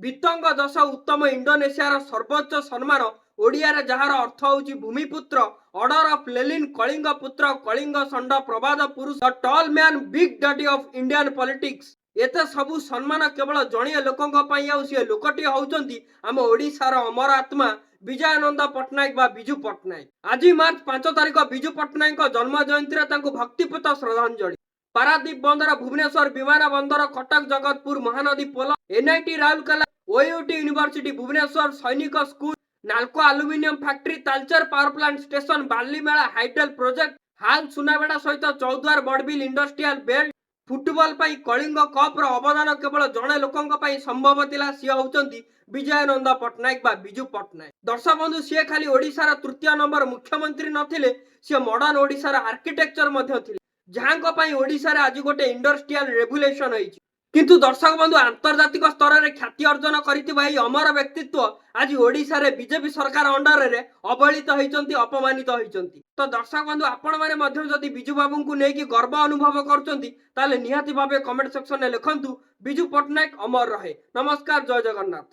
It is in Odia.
ବିତଙ୍ଗ ଦଶ ଉତ୍ତମ ଇଣ୍ଡୋନେସିଆର ସର୍ବୋଚ୍ଚ ସମ୍ମାନ ଓଡ଼ିଆରେ ଯାହାର ଅର୍ଥ ହେଉଛି ଭୂମିପୁତ୍ର, ଅର୍ଡର ଅଫ୍ ଲେନିନ୍, କଳିଙ୍ଗ ପୁତ୍ର, କଳିଙ୍ଗ ଷଣ୍ଢ, ପ୍ରବାଦ ପୁରୁଷ, the tall man, big daddy of Indian politics. ଏତେ ସବୁ ସମ୍ମାନ କେବଳ ଜଣିଏ ଲୋକଙ୍କ ପାଇଁ, ଆଉ ସେ ଲୋକଟି ହେଉଛନ୍ତି ଆମ ଓଡ଼ିଶାର ଅମର ଆତ୍ମା ବିଜୟାନନ୍ଦ ପଟ୍ଟନାୟକ ବା ବିଜୁ ପଟ୍ଟନାୟକ। ଆଜି ମାର୍ଚ୍ଚ 5 ତାରିଖ ବିଜୁ ପଟ୍ଟନାୟକଙ୍କ ଜନ୍ମ ଜୟନ୍ତୀରେ ତାଙ୍କୁ ଭକ୍ତିପୂତ ଶ୍ରଦ୍ଧାଞ୍ଜଳି। ପାରାଦୀପ ବନ୍ଦର, ଭୁବନେଶ୍ୱର ବିମାନ ବନ୍ଦର, କଟକ ଜଗତପୁର ମହାନଦୀ ପୋଲ, NIT Rourkela, OUT university Bhubaneswar, Sainik school, Nalco aluminium factory, Talcher power plant station, Balimela, hydel project, HAL Sunabeda ସହିତ Choudwar Barbil industrial belt, football ପାଇଁ କଳିଙ୍ଗ କପ୍ର ଅବଦାନ କେବଳ ଜଣେ ଲୋକଙ୍କ ପାଇଁ ସମ୍ଭବ ଥିଲା, ସିଏ ହେଉଛନ୍ତି ବିଜୟାନନ୍ଦ ପଟ୍ଟନାୟକ ବା ବିଜୁ ପଟ୍ଟନାୟକ। ଦର୍ଶକ ବନ୍ଧୁ, ସିଏ ଖାଲି ଓଡ଼ିଶାର ତୃତୀୟ ନମ୍ବର ମୁଖ୍ୟମନ୍ତ୍ରୀ ନଥିଲେ, ସିଏ ମଡର୍ଣ୍ଣ ଓଡ଼ିଶାର ଆର୍କିଟେକ୍ଚର ମଧ୍ୟ ଥିଲେ, ଯାହାଙ୍କ ପାଇଁ ଓଡ଼ିଶାରେ ଆଜି ଗୋଟେ ଇଣ୍ଡଷ୍ଟ୍ରିଆଲ ରେଭୁଲେସନ ହେଇଛି। କିନ୍ତୁ ଦର୍ଶକ ବନ୍ଧୁ, ଆନ୍ତର୍ଜାତିକ ସ୍ତରରେ ଖ୍ୟାତି ଅର୍ଜନ କରିଥିବା ଏହି ଅମର ବ୍ୟକ୍ତିତ୍ୱ ଆଜି ଓଡ଼ିଶାରେ ବିଜେପି ସରକାର ଅଣ୍ଡରରେ ଅବହେଳିତ ହେଇଛନ୍ତି, ଅପମାନିତ ହେଇଛନ୍ତି। ତ ଦର୍ଶକ ବନ୍ଧୁ, ଆପଣମାନେ ମଧ୍ୟ ଯଦି ବିଜୁ ବାବୁଙ୍କୁ ନେଇକି ଗର୍ବ ଅନୁଭବ କରୁଛନ୍ତି, ତାହେଲେ ନିହାତି ଭାବେ କମେଣ୍ଟ ସେକ୍ସନରେ ଲେଖନ୍ତୁ ବିଜୁ ପଟ୍ଟନାୟକ ଅମର ରହେ। ନମସ୍କାର, ଜୟ ଜଗନ୍ନାଥ।